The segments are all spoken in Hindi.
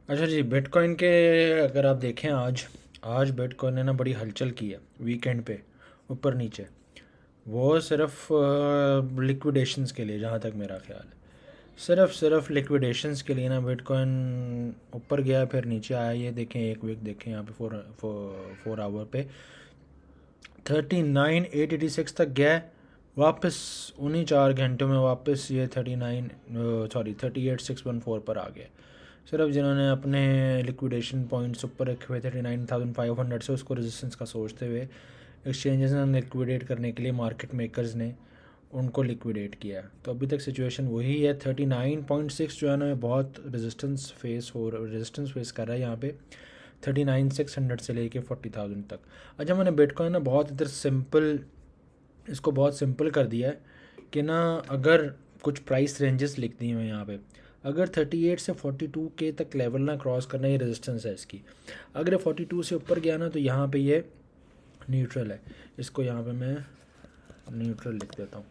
अच्छा जी, बिटकॉइन के अगर आप देखें आज आज बिटकॉइन ने ना बड़ी हलचल की है वीकेंड पे, ऊपर नीचे। वो सिर्फ लिक्विडेशंस के लिए, जहाँ तक मेरा ख्याल है, सिर्फ लिक्विडेशंस के लिए ना बिटकॉइन ऊपर गया फिर नीचे आया। ये देखें, एक वीक देखें यहाँ पे, 4 आवर पे 39,886 तक गया। वापस उन्हीं 4 घंटों में वापस ये 38,614 पर आ गया। सिर्फ जिन्होंने अपने लिक्विडेशन पॉइंट्स ऊपर रखे हुए थे 39,500 से, उसको रेजिस्टेंस का सोचते हुए एक्सचेंजेस ने लिक्विडेट करने के लिए मार्केट मेकर्स ने उनको लिक्विडेट किया। तो अभी तक सिचुएशन वही है। 39.6 जो है ना, बहुत रेजिस्टेंस फेस कर रहा है यहाँ पे 39,600 से लेके 40,000 तक। अच्छा, मैंने बिटकॉइन ना बहुत इधर सिंपल, इसको बहुत सिंपल कर दिया है कि ना, अगर कुछ प्राइस रेंजेस लिख दी हैं यहाँ पे, अगर 38 से 42 के तक लेवल ना क्रॉस करना, ये रेजिस्टेंस है इसकी। अगर 42 से ऊपर गया ना, तो यहाँ पे ये न्यूट्रल है। इसको यहाँ पे मैं न्यूट्रल लिख देता हूँ।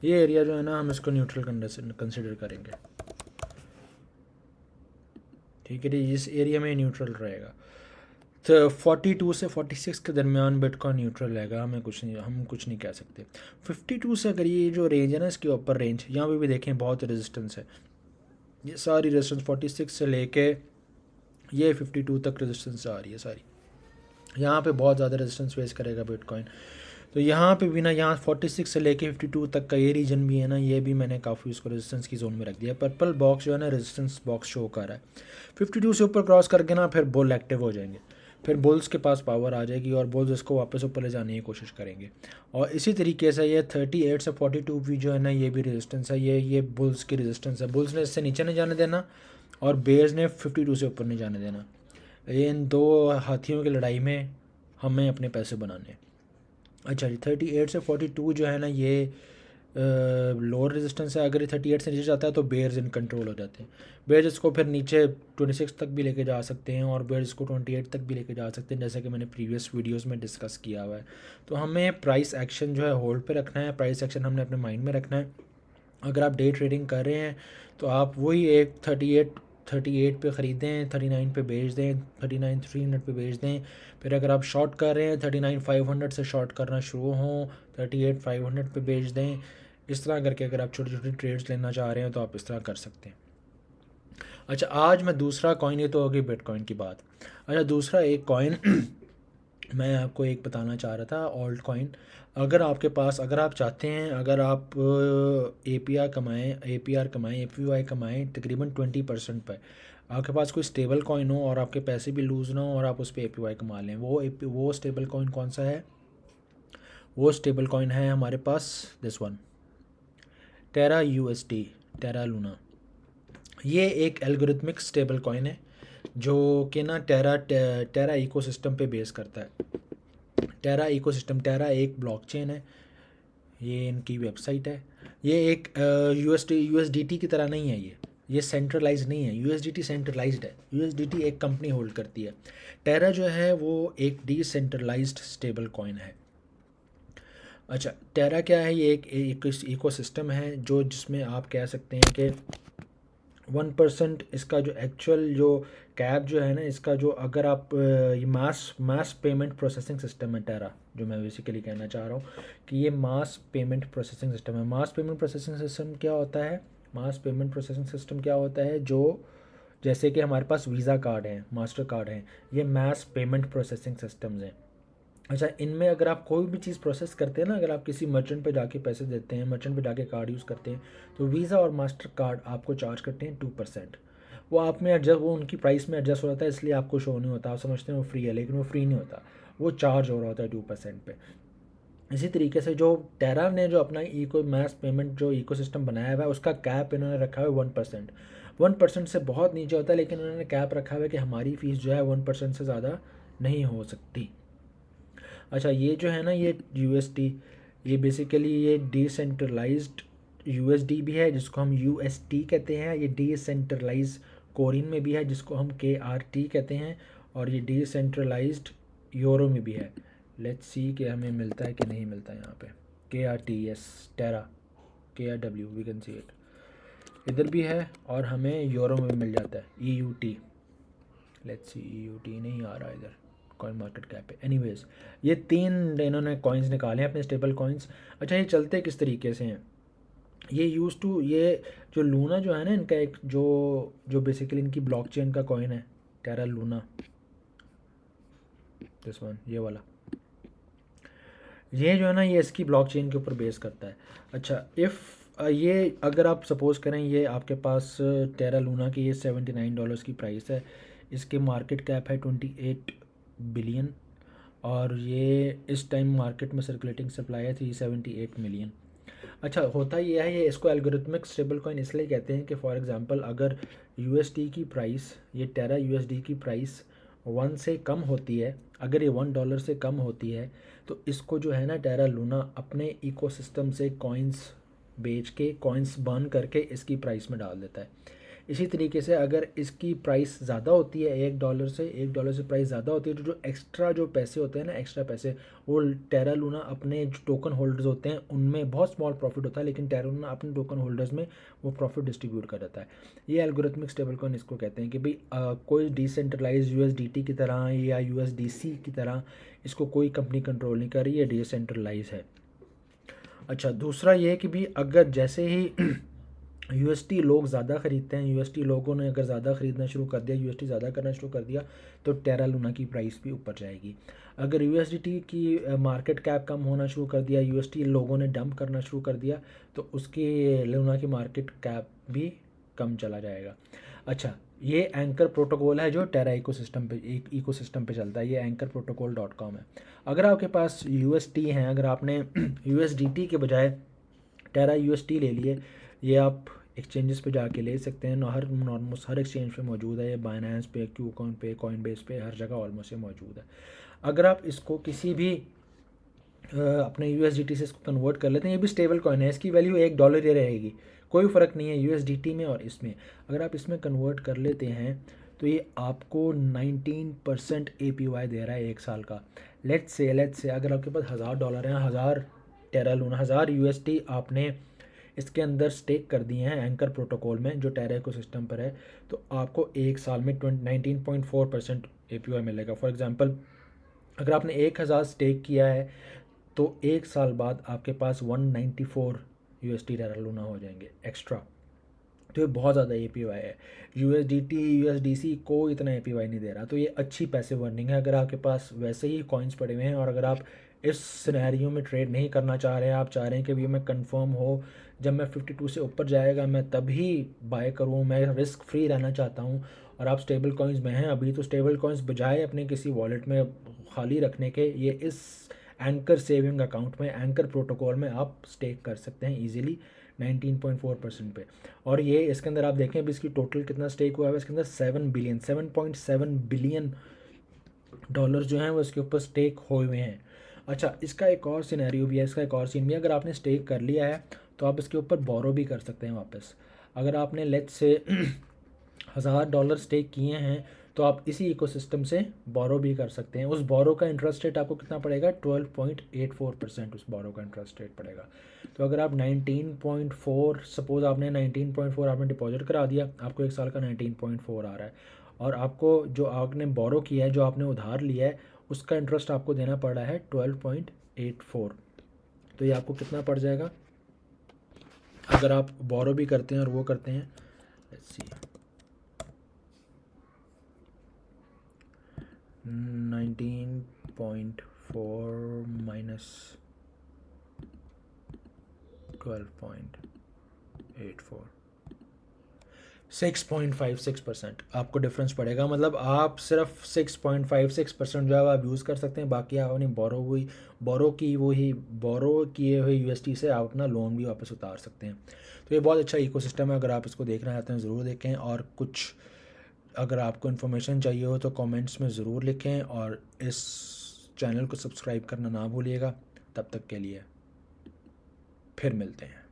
ये एरिया जो है ना, हम इसको न्यूट्रल कंसिडर करेंगे। ठीक है जी, इस एरिया में न्यूट्रल रहेगा। तो 42 से 46 के दरमियान बिटकॉइन न्यूट्रल रहेगा। हम कुछ नहीं कह सकते। 52 से अगर ये जो रेंज है ना, इसके ऊपर रेंज, यहाँ पे भी देखें बहुत रेजिस्टेंस है। ये सारी रेजिस्टेंस 46 से लेके ये 52 तक रेजिस्टेंस आ रही है सारी। यहाँ पे बहुत ज़्यादा रेजिस्टेंस फेस करेगा बिटकॉइन। तो यहाँ पे भी ना, यहाँ 46 से लेके 52 तक का ये रीजन भी है ना, ये भी मैंने काफ़ी उसको रेजिस्टेंस की जोन में रख दिया। पर्पल बॉक्स जो है ना, रेजिस्टेंस बॉक्स शो कर रहा है। 52 से ऊपर क्रॉस करके ना फिर बुल एक्टिव हो जाएंगे, फिर बुल्स के पास पावर आ जाएगी और बुल्स इसको वापस ऊपर ले जाने की कोशिश करेंगे। और इसी तरीके से ये 38 से 42 भी जो है ना, ये भी रेजिस्टेंस है। ये बुल्स की रेजिस्टेंस है। बुल्स ने इससे नीचे नहीं जाने देना और बेयर्स ने 52 से ऊपर नहीं जाने देना। ये इन दो हाथियों की लड़ाई में हमें अपने पैसे बनाने हैं। अच्छा जी, 38 से 42 जो है ना, ये लोअर रेजिस्टेंस है। अगर ये 38 से नीचे जाता है तो बेयर्स इन कंट्रोल हो जाते हैं। बेयर्स इसको फिर नीचे 26 तक भी लेके जा सकते हैं और बेयर्स इसको 28 तक भी लेके जा सकते हैं, जैसे कि मैंने प्रीवियस वीडियोस में डिस्कस किया हुआ है। तो हमें प्राइस एक्शन जो है होल्ड पे रखना है। प्राइस एक्शन हमने अपने माइंड में रखना है। अगर आप डे ट्रेडिंग कर रहे हैं तो आप वही एक 38 पे ख़रीदें, 39 पे बेच दें, 39,300 पे बेच दें। फिर अगर आप शॉर्ट कर रहे हैं 39,500 से शॉर्ट करना शुरू हों, 38,500 पे बेच दें। इस तरह करके अगर आप छोटी छोटी ट्रेड्स लेना चाह रहे हैं तो आप इस तरह कर सकते हैं। अच्छा, आज मैं दूसरा कॉइन, ये तो हो गई बिटकॉइन की बात। अच्छा, दूसरा एक कॉइन मैं आपको एक बताना चाह रहा था, ऑल्ट कॉइन। अगर आपके पास, अगर आप चाहते हैं, अगर आप ए पी वाई कमाएँ तकरीबन 20% पर, आपके पास कोई स्टेबल कॉइन हो और आपके पैसे भी लूज़ ना हो और आप उस पर ए पी वाई कमा लें, वो स्टेबल कॉइन कौन सा है? वो स्टेबल कॉइन है हमारे पास this one, Terra U S T, Terra Luna. ये एक एल्गोरिथमिक स्टेबल कॉइन है जो कि ना टेरा इकोसिस्टम पे बेस करता है। टेरा इकोसिस्टम, टेरा एक ब्लॉकचेन है, ये इनकी वेबसाइट है। ये एक यूएसडीटी की तरह नहीं है। ये सेंट्रलाइज नहीं है। यूएसडीटी सेंट्रलाइज्ड है, यूएसडीटी एक कंपनी होल्ड करती है। टेरा जो है वो एक डिसेंट्रलाइज्ड स्टेबल कॉइन है। अच्छा, टेरा क्या है? ये एक इकोसिस्टम है जो, जिसमें आप कह सकते हैं कि 1% इसका जो एक्चुअल जो कैप जो है ना इसका, जो अगर आप ये मास पेमेंट प्रोसेसिंग सिस्टम है टेरा, जो मैं बेसिकली कहना चाह रहा हूँ कि ये मास पेमेंट प्रोसेसिंग सिस्टम है। मास पेमेंट प्रोसेसिंग सिस्टम क्या होता है? मास पेमेंट प्रोसेसिंग सिस्टम क्या होता है? जो, जैसे कि हमारे पास वीज़ा कार्ड है, मास्टर कार्ड है, ये मास पेमेंट प्रोसेसिंग सिस्टम्स हैं। अच्छा, इनमें अगर आप कोई भी चीज़ प्रोसेस करते हैं ना, अगर आप किसी मर्चेंट पे जाके पैसे देते हैं, मर्चेंट पे जाके कार्ड यूज़ करते हैं, तो वीज़ा और मास्टर कार्ड आपको चार्ज करते हैं 2%। वो आप में एडजस्ट, वो उनकी प्राइस में एडजस्ट हो जाता है, इसलिए आपको शो नहीं होता। आप समझते हैं वो फ्री है, लेकिन वो फ्री नहीं होता, वो चार्ज हो रहा होता है 2% पे। इसी तरीके से जो टेरा ने जो अपना इको मैस पेमेंट जो इकोसिस्टम बनाया हुआ है, उसका कैप इन्होंने रखा हुआ है 1%। 1% से बहुत नीचे होता है, लेकिन उन्होंने कैप रखा हुआ है कि हमारी फ़ीस जो है 1% से ज़्यादा नहीं हो सकती। अच्छा, ये जो है ना, ये यूएसडी, ये बेसिकली ये डिसेंट्रलाइज्ड यूएसडी भी है जिसको हम यूएसटी कहते हैं। ये डिसेंट्रलाइज कोरिन में भी है जिसको हम के आर टी कहते हैं, और ये डिसेंट्रलाइज्ड यूरो में भी है। लेट्स सी कि हमें मिलता है कि नहीं मिलता है यहाँ पे। के आर टी, यस, टेरा, के R W, we can see it. इधर भी है और हमें यूरो में मिल जाता है EUT। लेट्स सी, EUT नहीं आ रहा इधर कॉइन मार्केट कैप पे। एनीवेज ये 3 इन्होंने कॉइन्स निकाले हैं अपने स्टेबल कॉइन्स। अच्छा ये चलते किस तरीके से हैं, ये यूज़ टू, ये जो लूना जो है ना इनका एक जो बेसिकली इनकी ब्लॉकचेन का कॉइन है, टेरा लूना, दिस वन, ये वाला, ये जो है ना ये इसकी ब्लॉकचेन के ऊपर बेस करता है। अच्छा ये अगर आप सपोज़ करें ये आपके पास टेरा लूना की ये $79 की प्राइस है, इसके मार्केट कैप है 28 बिलियन और ये इस टाइम मार्केट में सर्कुलेटिंग सप्लाई है 378 मिलियन। अच्छा होता ये है, ये इसको एल्गोरिथमिक स्टेबल कॉइन इसलिए कहते हैं कि फॉर एग्जांपल अगर USD की प्राइस, ये टेरा USD की प्राइस 1 से कम होती है, अगर ये $1 से कम होती है तो इसको जो है ना टेरा लूना अपने इकोसिस्टम से कॉइन्स बेच के, कॉइन्स बर्न करके इसकी प्राइस में डाल देता है। इसी तरीके से अगर इसकी प्राइस ज़्यादा होती है $1 से प्राइस ज़्यादा होती है तो जो एक्स्ट्रा जो पैसे होते हैं ना, एक्स्ट्रा पैसे, वो टेरा लूना अपने जो टोकन होल्डर्स होते हैं उनमें बहुत स्मॉल प्रॉफिट होता है, लेकिन टेरा लूना अपने टोकन होल्डर्स में वो प्रॉफिट डिस्ट्रीब्यूट कर देता है। ये एल्गोरिथमिक स्टेबल कॉइन इसको कहते हैं कि भाई कोई डिसेंट्रलाइज USDT की तरह या USDC की तरह इसको कोई कंपनी कंट्रोल नहीं कर रही है, डिसेंट्रलाइज है। अच्छा दूसरा ये है कि भी अगर जैसे ही UST लोग ज़्यादा ख़रीदते हैं, UST लोगों ने अगर ज़्यादा ख़रीदना शुरू कर दिया, UST ज़्यादा करना शुरू कर दिया तो टेरा लूना की प्राइस भी ऊपर जाएगी। अगर USDT की मार्केट कैप कम होना शुरू कर दिया, UST लोगों ने डंप करना शुरू कर दिया तो उसकी लूना की मार्केट कैप भी कम चला जाएगा। अच्छा ये एंकर प्रोटोकॉल है जो टेरा इकोसिस्टम पे चलता है, ये anchorprotocol.com है। अगर आपके पास UST हैं, अगर आपने USDT के बजाय टेरा UST ले लिए, ये आप एक्सचेंजेस पे जाके ले सकते हैं, ऑलमोस्ट हर एक्सचेंज पे मौजूद है, ये बाइनेंस पे, क्यूकॉइन पे, कॉइनबेस पे, हर जगह ऑलमोस्ट ये मौजूद है। अगर आप इसको किसी भी अपने USDT से इसको कन्वर्ट कर लेते हैं, ये भी स्टेबल कॉइन है, इसकी वैल्यू $1 ही रहेगी, कोई फ़र्क नहीं है USDT में और इसमें। अगर आप इसमें कन्वर्ट कर लेते हैं तो ये आपको 19% APY दे रहा है 1 साल का। लेट्स से अगर आपके पास $1000 हैं, 1000 टेरा लूना, 1000 USD आपने इसके अंदर स्टेक कर दिए हैं एंकर प्रोटोकॉल में जो टेरा इकोसिस्टम पर है, तो आपको 1 साल में 19.4% APY मिलेगा। फॉर एग्जांपल अगर आपने 1000 स्टेक किया है तो 1 साल बाद आपके पास 194 USD टेरा लूना हो जाएंगे एक्स्ट्रा। तो ये बहुत ज़्यादा APY है। USDT USDC को इतना APY नहीं दे रहा, तो ये अच्छी पैसे वर्निंग है। अगर आपके पास वैसे ही कॉइन्स पड़े हुए हैं और अगर आप इस सिनेरियो में ट्रेड नहीं करना चाह रहे हैं, आप चाह रहे हैं कि भी मैं कंफर्म हो जब मैं 52 से ऊपर जाएगा मैं तभी बाय करूँ, मैं रिस्क फ्री रहना चाहता हूँ, और आप स्टेबल कॉइन्स में हैं अभी, तो स्टेबल कॉइन्स बजाय अपने किसी वॉलेट में खाली रखने के, ये इस एंकर सेविंग अकाउंट में, एंकर प्रोटोकॉल में आप स्टेक कर सकते हैं ईजिली 19.4% पे। और ये इसके अंदर आप देखें अभी इसकी टोटल कितना स्टेक हुआ है, इसके अंदर 7.7 बिलियन डॉलर जो हैं वो इसके ऊपर स्टेक हुए हुए हैं। अच्छा इसका एक और सिनेरियो भी है, इसका एक और सीन भी है, अगर आपने स्टेक कर लिया है तो आप इसके ऊपर बोरो भी कर सकते हैं वापस। अगर आपने लेट्स से $1000 स्टेक किए हैं तो आप इसी इकोसिस्टम से बोरो भी कर सकते हैं। उस बोरो का इंटरेस्ट रेट आपको कितना पड़ेगा, 12.84% उस बोरो का इंटरेस्ट रेट पड़ेगा। तो अगर आप 19.4 सपोज़ आपने 19.4 आपने डिपॉजिट करा दिया, आपको 1 साल का 19.4 आ रहा है, और आपको जो आपने बोरो किया है, जो आपने उधार लिया है, उसका इंटरेस्ट आपको देना पड़ रहा है 12.84। तो ये आपको कितना पड़ जाएगा अगर आप बोरो भी करते हैं और वो करते हैं, लेट्स सी 19.4 माइनस 12.84, 6.56% आपको डिफरेंस पड़ेगा। मतलब आप सिर्फ 6.56% जो है आप यूज़ कर सकते हैं, बाकी आप अपनी बोरो किए हुए USD से आप अपना लोन भी वापस उतार सकते हैं। तो ये बहुत अच्छा इकोसिस्टम है, अगर आप इसको देखना चाहते हैं ज़रूर देखें। और कुछ अगर आपको इन्फॉर्मेशन चाहिए हो तो कमेंट्स में ज़रूर लिखें, और इस चैनल को सब्सक्राइब करना ना भूलिएगा। तब तक के लिए फिर मिलते हैं।